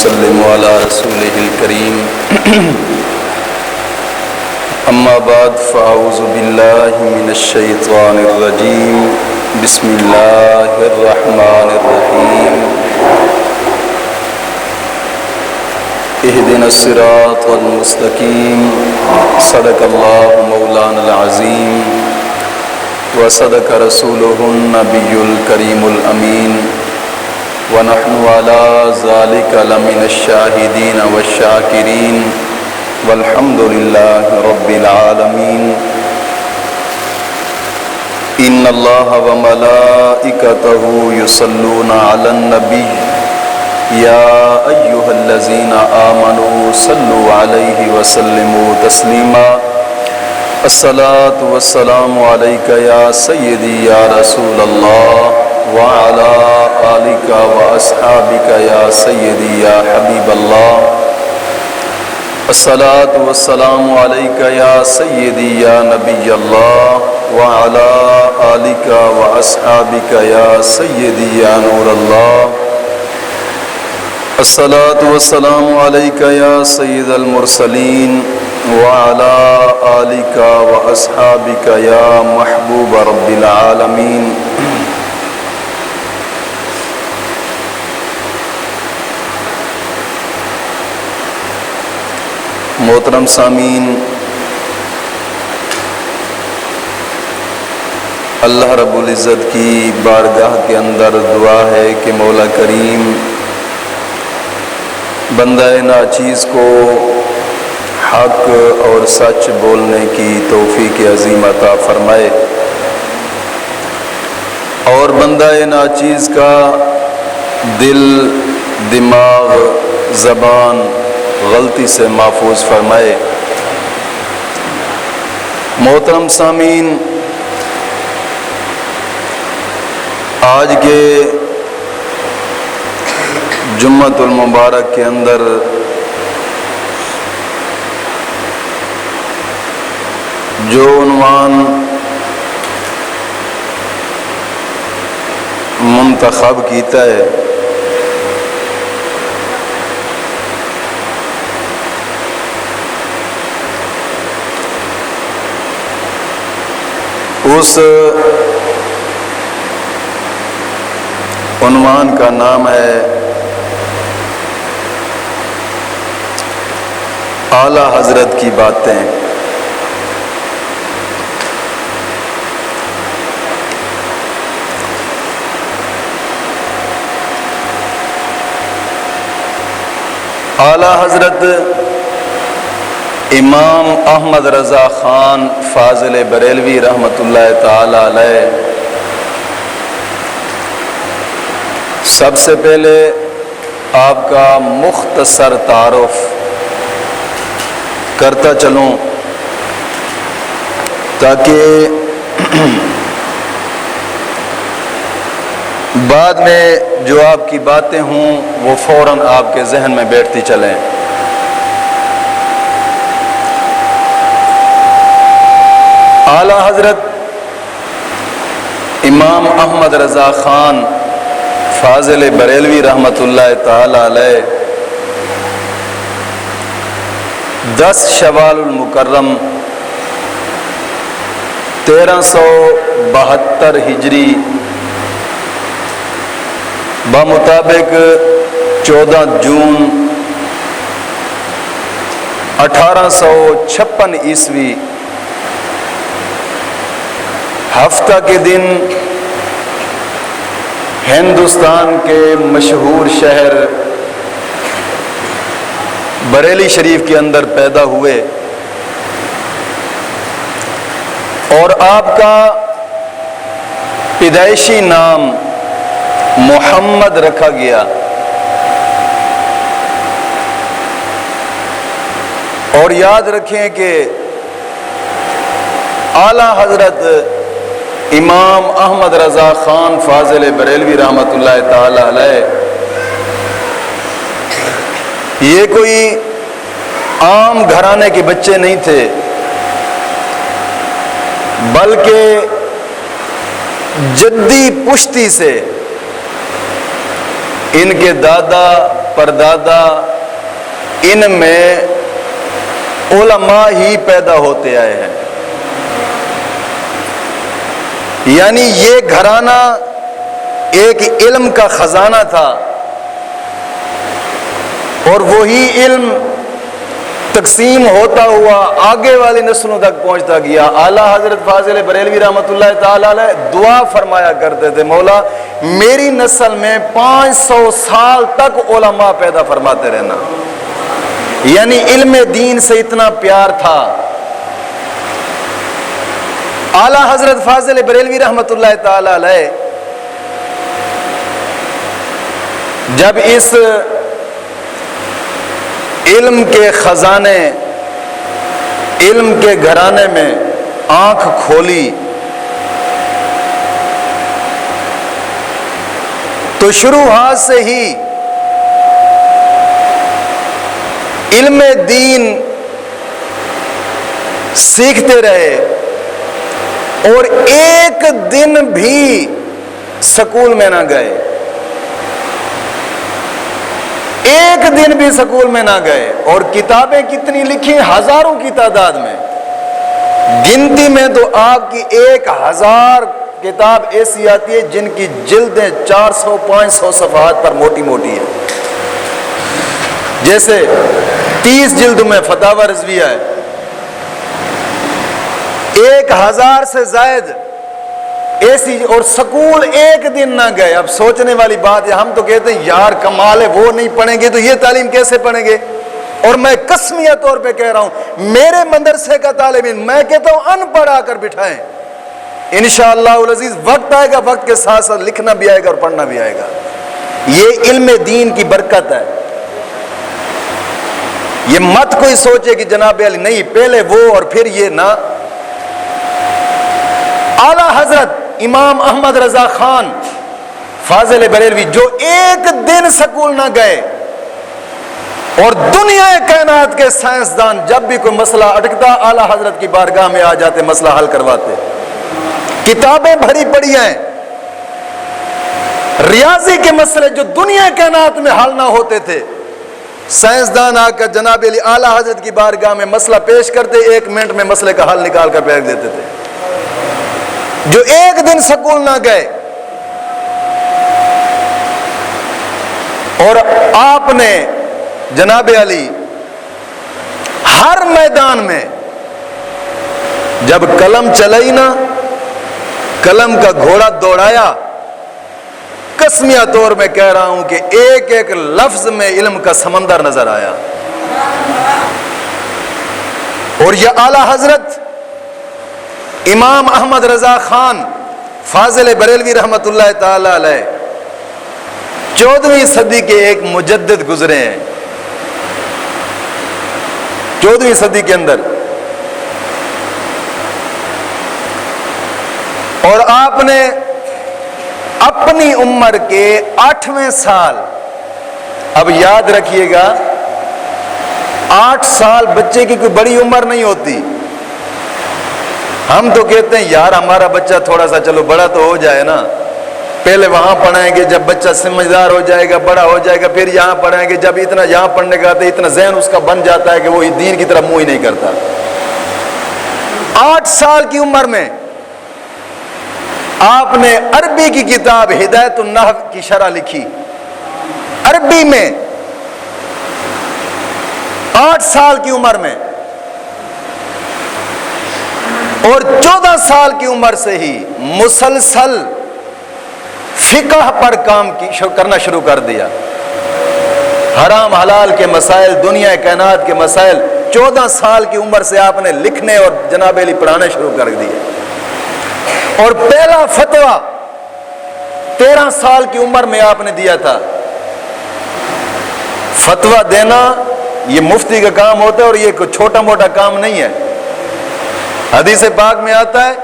وسلم على رسوله الكريم أما بعد فأعوذ بالله من الشيطان الرجيم بسم الله الرحمن الرحيم اهدنا الصراط المستقيم صدق الله مولانا العظيم وصدق رسوله النبي الكريم الأمين ونحن على ذلك لمن الشاهدين والشاكرين والحمد لله رب العالمين إن الله وملائكته يصلون على النبي يا أيها الذين آمنوا صلوا عليه وسلموا تسليما الصلاة والسلام عليك يا سيدي يا رسول الله وعلى آلك وأصحابك يا سيدي يا حبيب الله الصلاة والسلام عليك يا سيدي يا نبي الله وعلى آلك وأصحابك يا سيدي يا نور الله الصلاة والسلام عليك يا سيد المرسلين وعلى آلك وأصحابك يا محبوب رب العالمين محترم سامعین، اللہ رب العزت کی بارگاہ کے اندر دعا ہے کہ مولا کریم بندہ ناچیز کو حق اور سچ بولنے کی توفیق عظیم عطا فرمائے اور بندہ ناچیز کا دل، دماغ، زبان غلطی سے محفوظ فرمائے۔ محترم سامعین، آج کے جمعۃ المبارک کے اندر جو عنوان منتخب کیتا ہے اس عنوان کا نام ہے اعلیٰ حضرت کی باتیں۔ اعلیٰ حضرت امام احمد رضا خان فاضل بریلوی رحمۃ اللہ تعالی علیہ سب سے پہلے آپ کا مختصر تعارف کرتا چلوں تاکہ بعد میں جو آپ کی باتیں ہوں وہ فوراً آپ کے ذہن میں بیٹھتی چلیں۔ اعلیٰ حضرت امام احمد رضا خان فاضل بریلوی رحمۃ اللہ تعالی علیہ 10 شوال المکرم 1372 ہجری بمطابق 14 جون 1856 عیسوی ہفتہ کے دن ہندوستان کے مشہور شہر بریلی شریف کے اندر پیدا ہوئے اور آپ کا پیدائشی نام محمد رکھا گیا اور یاد رکھیں کہ اعلیٰ حضرت امام احمد رضا خان فاضل بریلوی رحمۃ اللہ تعالی علیہ یہ کوئی عام گھرانے کے بچے نہیں تھے، بلکہ جدی پشتی سے ان کے دادا پردادا ان میں علماء ہی پیدا ہوتے آئے ہیں، یعنی یہ گھرانہ ایک علم کا خزانہ تھا اور وہی علم تقسیم ہوتا ہوا آگے والی نسلوں تک پہنچتا گیا۔ اعلیٰ حضرت فاضل بریلوی رحمۃ اللہ تعالی علیہ دعا فرمایا کرتے تھے، مولا میری نسل میں 500 سال تک علماء پیدا فرماتے رہنا، یعنی علم دین سے اتنا پیار تھا۔ اعلیٰ حضرت فاضل بریلوی رحمۃ اللہ تعالی علیہ جب اس علم کے خزانے، علم کے گھرانے میں آنکھ کھولی تو شروعات سے ہی علم دین سیکھتے رہے اور ایک دن بھی سکول میں نہ گئے، ایک دن بھی سکول میں نہ گئے، اور کتابیں کتنی لکھی؟ ہزاروں کی تعداد میں، گنتی میں تو آپ کی 1000 کتاب ایسی آتی ہے جن کی جلدیں 400-500 صفحات پر موٹی موٹی ہیں، جیسے 30 جلد میں فتاوی رضویہ ہے، 1000 سے زائد ایسی، اور سکول ایک دن نہ گئے۔ اب سوچنے والی بات ہے، ہم تو کہتے ہیں یار کمال ہے، وہ نہیں پڑھیں گے تو یہ تعلیم کیسے پڑھیں گے؟ اور میں قسمیہ طور پہ کہہ رہا ہوں، میرے مدرسے کا طالب علم میں کہتا ہوں ان پڑھ آ کر بٹھائیں، انشاءاللہ العزیز وقت آئے گا، وقت کے ساتھ ساتھ لکھنا بھی آئے گا اور پڑھنا بھی آئے گا۔ یہ علم دین کی برکت ہے۔ یہ مت کوئی سوچے کہ جناب علی نہیں، پہلے وہ اور پھر یہ نہ۔ اعلیٰ حضرت امام احمد رضا خان فاضل بریلوی جو ایک دن سکول نہ گئے، اور دنیا کائنات کے سائنسدان جب بھی کوئی مسئلہ اٹکتا اعلیٰ حضرت کی بارگاہ میں آ جاتے، مسئلہ حل کرواتے، کتابیں بھری پڑی ہیں، ریاضی کے مسئلے جو دنیا کائنات میں حل نہ ہوتے تھے، سائنسدان آ کر جناب علی اعلیٰ حضرت کی بارگاہ میں مسئلہ پیش کرتے، 1 منٹ میں مسئلے کا حل نکال کر پھینک دیتے تھے۔ جو ایک دن سکول نہ گئے، اور آپ نے جناب علی ہر میدان میں جب قلم چلائی نا، قلم کا گھوڑا دوڑایا، قسمیہ طور میں کہہ رہا ہوں کہ ایک ایک لفظ میں علم کا سمندر نظر آیا۔ اور یہ اعلیٰ حضرت امام احمد رضا خان فاضل بریلوی رحمۃ اللہ تعالی علیہ 14ویں صدی کے ایک مجدد گزرے ہیں، 14ویں صدی کے اندر، اور آپ نے اپنی عمر کے 8ویں سال، اب یاد رکھیے گا 8 سال بچے کی کوئی بڑی عمر نہیں ہوتی۔ ہم تو کہتے ہیں یار ہمارا بچہ تھوڑا سا چلو بڑا تو ہو جائے نا، پہلے وہاں پڑھائیں گے، جب بچہ سمجھدار ہو جائے گا، بڑا ہو جائے گا، پھر یہاں پڑھائیں گے، جب اتنا یہاں پڑھنے کا آتا ہے، اتنا ذہن اس کا بن جاتا ہے کہ وہ دین کی طرف منہ ہی نہیں کرتا۔ 8 سال کی عمر میں آپ نے عربی کی کتاب ہدایت النحو کی شرح لکھی، عربی میں 8 سال کی عمر میں، اور 14 سال کی عمر سے ہی مسلسل فقہ پر کام کرنا شروع کر دیا۔ حرام حلال کے مسائل، دنیا کائنات کے مسائل 14 سال کی عمر سے آپ نے لکھنے اور جناب علی پڑھانے شروع کر دیے۔ اور پہلا فتویٰ 13 سال کی عمر میں آپ نے دیا تھا۔ فتویٰ دینا یہ مفتی کا کام ہوتا ہے، اور یہ کوئی چھوٹا موٹا کام نہیں ہے۔ حدیث پاک میں آتا ہے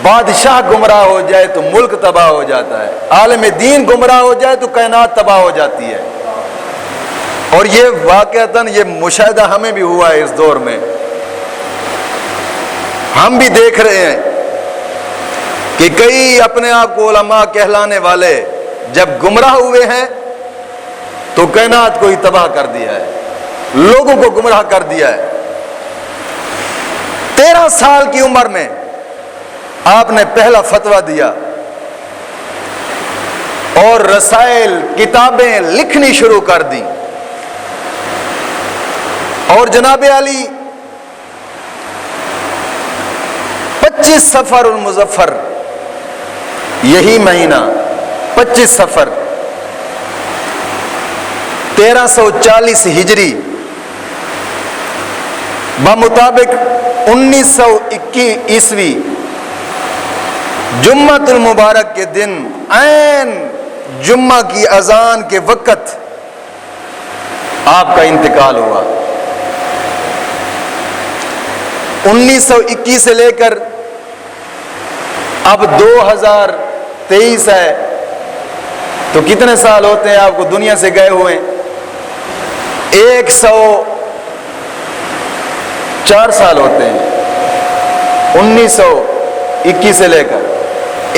بادشاہ گمراہ ہو جائے تو ملک تباہ ہو جاتا ہے، عالم دین گمراہ ہو جائے تو کائنات تباہ ہو جاتی ہے۔ اور یہ واقعتاً یہ مشاہدہ ہمیں بھی ہوا ہے اس دور میں، ہم بھی دیکھ رہے ہیں کہ کئی اپنے آپ کو علماء کہلانے والے جب گمراہ ہوئے ہیں تو کائنات کو ہی تباہ کر دیا ہے، لوگوں کو گمراہ کر دیا ہے۔ 13 سال کی عمر میں آپ نے پہلا فتویٰ دیا اور رسائل، کتابیں لکھنی شروع کر دی، اور جناب علی 25 صفر المظفر، یہی مہینہ 25 صفر 1340 ہجری بمطابق 1921 عیسوی جمعۃ المبارک کے دن عین جمعہ کی اذان کے وقت آپ کا انتقال ہوا۔ 1921 سے لے کر اب 2023 ہے، تو کتنے سال ہوتے ہیں آپ کو دنیا سے گئے ہوئے؟ 104 سال ہوتے ہیں۔ 1921 سے لے کر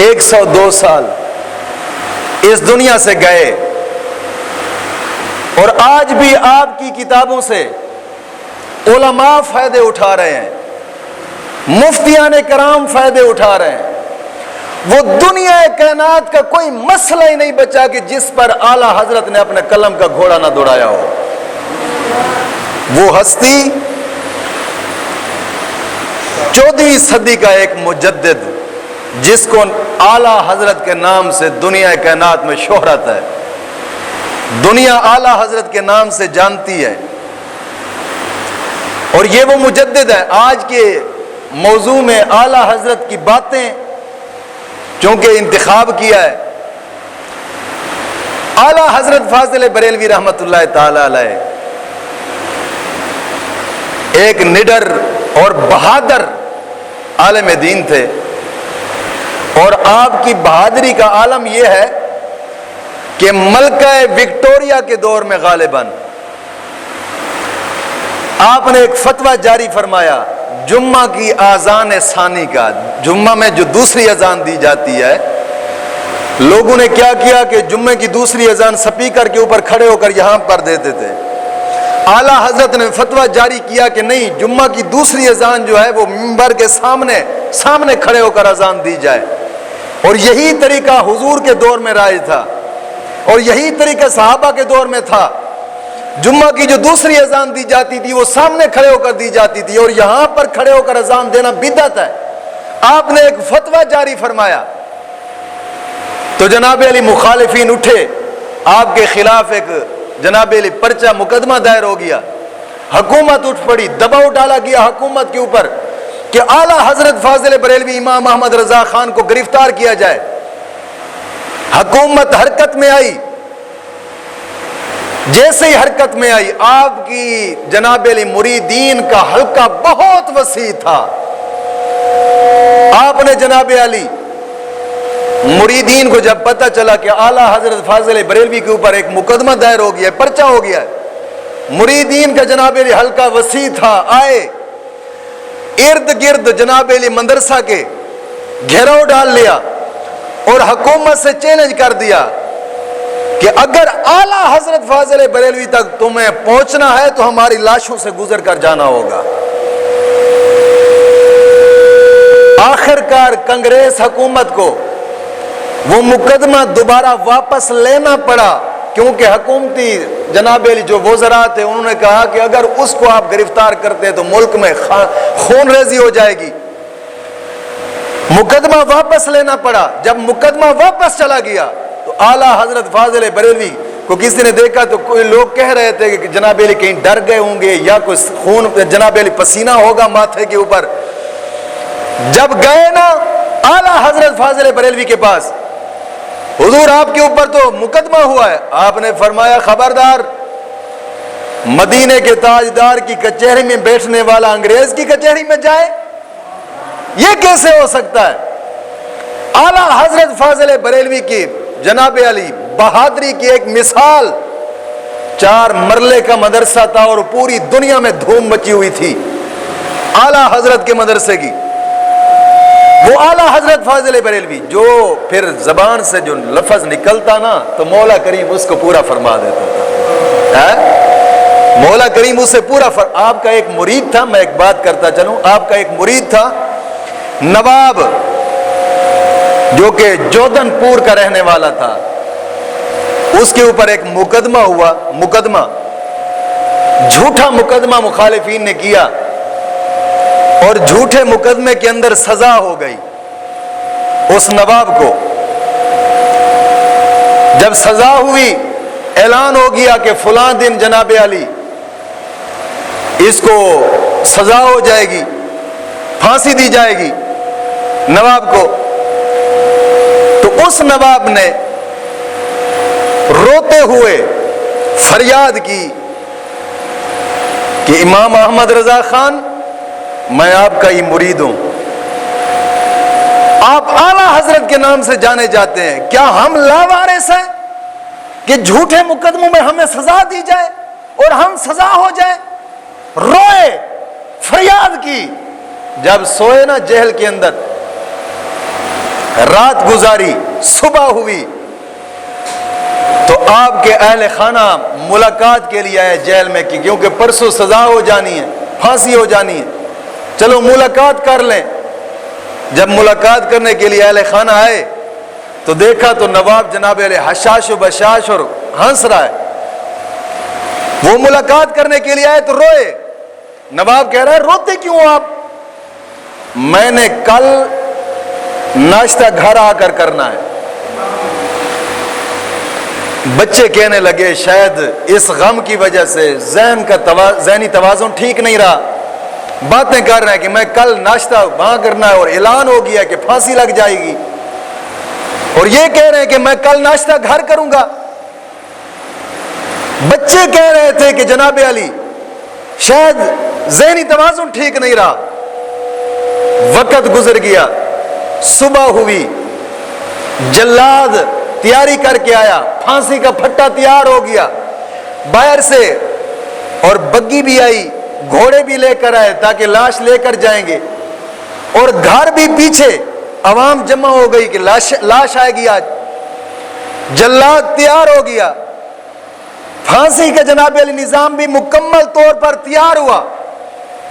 102 سال اس دنیا سے گئے، اور آج بھی آپ کی کتابوں سے علماء فائدے اٹھا رہے ہیں، مفتیان کرام فائدے اٹھا رہے ہیں۔ وہ دنیا کائنات کا کوئی مسئلہ ہی نہیں بچا کہ جس پر اعلی حضرت نے اپنے قلم کا گھوڑا نہ دوڑایا ہو۔ وہ ہستی 14ویں صدی کا ایک مجدد، جس کو اعلی حضرت کے نام سے دنیا کائنات میں شہرت ہے، دنیا اعلی حضرت کے نام سے جانتی ہے، اور یہ وہ مجدد ہے۔ آج کے موضوع میں اعلی حضرت کی باتیں چونکہ انتخاب کیا ہے، اعلی حضرت فاضل بریلوی رحمت اللہ تعالی علیہ ایک نڈر اور بہادر عالم دین تھے، اور آپ کی بہادری کا عالم یہ ہے کہ ملکہ وکٹوریہ کے دور میں غالباً آپ نے ایک فتویٰ جاری فرمایا جمعہ کی اذان ثانی کا۔ جمعہ میں جو دوسری اذان دی جاتی ہے، لوگوں نے کیا کیا کہ جمعہ کی دوسری اذان سپیکر کے اوپر کھڑے ہو کر یہاں پر دیتے تھے۔ اعلیٰ حضرت نے فتویٰ جاری کیا کہ نہیں، جمعہ کی دوسری اذان جو ہے وہ منبر کے سامنے کھڑے ہو کر اذان دی جائے، اور یہی طریقہ حضور کے دور میں رائج تھا، اور یہی طریقہ صحابہ کے دور میں تھا۔ جمعہ کی جو دوسری اذان دی جاتی تھی وہ سامنے کھڑے ہو کر دی جاتی تھی، اور یہاں پر کھڑے ہو کر اذان دینا بدعت ہے۔ آپ نے ایک فتویٰ جاری فرمایا تو جناب علی مخالفین اٹھے، آپ کے خلاف ایک جناب علی پرچہ مقدمہ دائر ہو گیا، حکومت اٹھ پڑی، دباؤ ڈالا گیا حکومت کے اوپر کہ اعلیٰ حضرت فاضل بریلوی امام احمد رضا خان کو گرفتار کیا جائے۔ حکومت حرکت میں آئی، جیسے ہی حرکت میں آئی، آپ کی جناب علی مریدین کا حلقہ بہت وسیع تھا۔ آپ نے جناب علی مریدین کو جب پتہ چلا کہ اعلیٰ حضرت فاضل بریلوی کے اوپر ایک مقدمہ دائر ہو گیا ہے، پرچہ ہو گیا ہے، مریدین کا جناب علی حلقہ وسیع تھا، آئے ارد گرد جناب علی مدرسہ کے گھیراؤ ڈال لیا اور حکومت سے چیلنج کر دیا کہ اگر اعلیٰ حضرت فاضل بریلوی تک تمہیں پہنچنا ہے تو ہماری لاشوں سے گزر کر جانا ہوگا۔ آخرکار کانگریس حکومت کو وہ مقدمہ دوبارہ واپس لینا پڑا، کیونکہ حکومتی جناب علی جو وزراء تھے انہوں نے کہا کہ اگر اس کو آپ گرفتار کرتے تو ملک میں خون ریزی ہو جائے گی۔ مقدمہ واپس لینا پڑا۔ جب مقدمہ واپس چلا گیا تو اعلیٰ حضرت فاضل بریلوی کو کسی نے دیکھا تو کوئی لوگ کہہ رہے تھے کہ جناب علی کہیں ڈر گئے ہوں گے یا کوئی خون جناب علی پسینہ ہوگا ماتھے کے اوپر۔ جب گئے نا اعلیٰ حضرت فاضل بریلوی کے پاس، حضور آپ کے اوپر تو مقدمہ ہوا ہے، آپ نے فرمایا خبردار، مدینے کے تاجدار کی کچہری میں بیٹھنے والا انگریز کی کچہری میں جائے، یہ کیسے ہو سکتا ہے؟ اعلیٰ حضرت فاضل بریلوی کی جناب علی بہادری کی ایک مثال، 4 مرلے کا مدرسہ تھا اور پوری دنیا میں دھوم مچی ہوئی تھی اعلیٰ حضرت کے مدرسے کی۔ وہ اعلیٰ حضرت فاضل بریلوی جو پھر زبان سے جو لفظ نکلتا نا تو مولا کریم اس کو پورا فرما دیتا تھا۔ مولا کریم اسے پورا آپ کا ایک مرید تھا، میں ایک بات کرتا چلوں، آپ کا ایک مرید تھا نواب، جو کہ جودن پور کا رہنے والا تھا، اس کے اوپر ایک مقدمہ ہوا، مقدمہ جھوٹا مقدمہ مخالفین نے کیا، اور جھوٹے مقدمے کے اندر سزا ہو گئی اس نواب کو۔ جب سزا ہوئی، اعلان ہو گیا کہ فلاں دن جناب علی اس کو سزا ہو جائے گی، پھانسی دی جائے گی نواب کو، تو اس نواب نے روتے ہوئے فریاد کی کہ امام احمد رضا خان، میں آپ کا ہی مرید ہوں، آپ اعلیٰ حضرت کے نام سے جانے جاتے ہیں، کیا ہم لاوارث ہیں کہ جھوٹے مقدموں میں ہمیں سزا دی جائے اور ہم سزا ہو جائے؟ روئے، فریاد کی۔ جب سوئے نا جیل کے اندر، رات گزاری، صبح ہوئی تو آپ کے اہل خانہ ملاقات کے لیے آئے جیل میں، کیونکہ پرسوں سزا ہو جانی ہے، پھانسی ہو جانی ہے، چلو ملاقات کر لیں۔ جب ملاقات کرنے کے لیے اہل خانہ آئے تو دیکھا تو نواب جناب علیہ حشاش و بشاش اور ہنس رہا ہے۔ وہ ملاقات کرنے کے لیے آئے تو روئے۔ نواب کہہ رہا ہے روتے کیوں آپ؟ میں نے کل ناشتہ گھر آ کر کرنا ہے۔ بچے کہنے لگے شاید اس غم کی وجہ سے ذہنی توازن ٹھیک نہیں رہا، باتیں کر رہے ہیں کہ میں کل ناشتہ وہاں کرنا ہے اور اعلان ہو گیا کہ پھانسی لگ جائے گی، اور یہ کہہ رہے ہیں کہ میں کل ناشتہ گھر کروں گا۔ بچے کہہ رہے تھے کہ جناب علی شاید ذہنی توازن ٹھیک نہیں رہا۔ وقت گزر گیا، صبح ہوئی، جلاد تیاری کر کے آیا، پھانسی کا پھٹا تیار ہو گیا باہر سے، اور بگی بھی آئی، گھوڑے بھی لے کر آئے تاکہ لاش لے کر جائیں گے، اور گھر بھی پیچھے عوام جمع ہو گئی کہ لاش آئے گی آج۔ جلاد تیار ہو گیا، پھانسی کا جناب علی نظام بھی مکمل طور پر تیار ہوا۔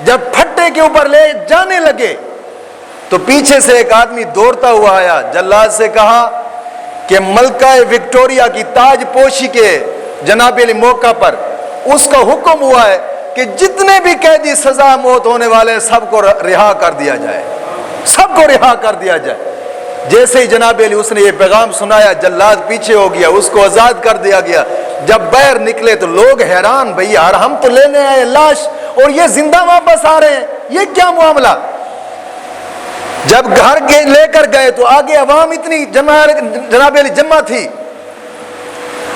جب پھٹے کے اوپر لے جانے لگے تو پیچھے سے ایک آدمی دوڑتا ہوا آیا، جلاد سے کہا کہ ملکہ وکٹوریا کی تاج پوشی کے جناب علی موقع پر اس کا حکم ہوا ہے کہ جتنے بھی قیدی سزا موت ہونے والے سب کو رہا کر دیا جائے، سب کو رہا کر دیا جائے۔ جیسے ہی جناب علی اس نے یہ پیغام سنایا، جلاد پیچھے ہو گیا، اس کو آزاد کر دیا گیا۔ جب باہر نکلے تو لوگ حیران، بھئی یار ہم تو لینے آئے لاش اور یہ زندہ واپس آ رہے ہیں، یہ کیا معاملہ؟ جب گھر لے کر گئے تو آگے عوام اتنی جناب علی جمع تھی،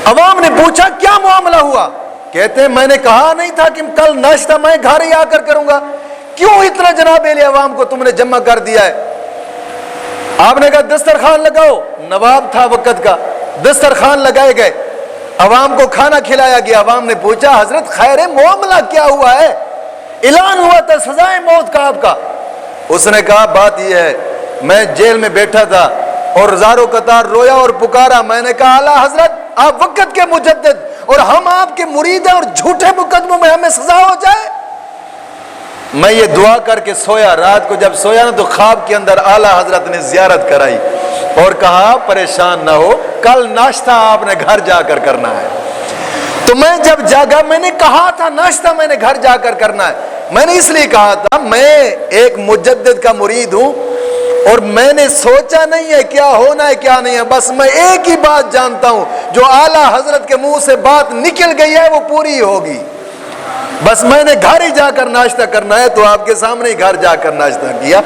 عوام نے پوچھا کیا معاملہ ہوا؟ کہتے ہیں میں نے کہا نہیں تھا کہ کل ناشتہ میں گھر ہی آ کر کروں گا، کیوں اتنا جناب علی عوام کو تم نے جمع کر دیا ہے؟ آپ نے کہا دسترخوان لگاؤ، نواب تھا وقت کا، دسترخوان لگائے گئے، عوام کو کھانا کھلایا گیا۔ عوام نے پوچھا حضرت خیر ہے، معاملہ کیا ہوا ہے؟ اعلان ہوا تھا سزائے موت کا آپ کا۔ اس نے کہا بات یہ ہے، میں جیل میں بیٹھا تھا اور زاروں قطار رویا اور پکارا، میں نے کہا اعلیٰ حضرت آپ وقت کے مجدد اور ہم آپ کے مرید ہیں اور جھوٹے مقدموں میں ہمیں سزا ہو جائے۔ میں یہ دعا کر کے سویا، رات کو جب سویا نا تو خواب کے اندر اعلیٰ حضرت نے زیارت کرائی اور کہا پریشان نہ ہو، کل ناشتہ آپ نے گھر جا کر کرنا ہے۔ تو میں جب جاگا، میں نے کہا تھا ناشتہ میں نے گھر جا کر کرنا ہے، میں نے اس لیے کہا تھا میں ایک مجدد کا مرید ہوں اور میں نے سوچا نہیں ہے کیا ہونا ہے کیا نہیں ہے، بس میں ایک ہی بات جانتا ہوں، جو اعلیٰ حضرت کے منہ سے بات نکل گئی ہے وہ پوری ہوگی، بس میں نے گھر ہی جا کر ناشتہ کرنا ہے۔ تو آپ کے سامنے ہی گھر جا کر ناشتہ کیا۔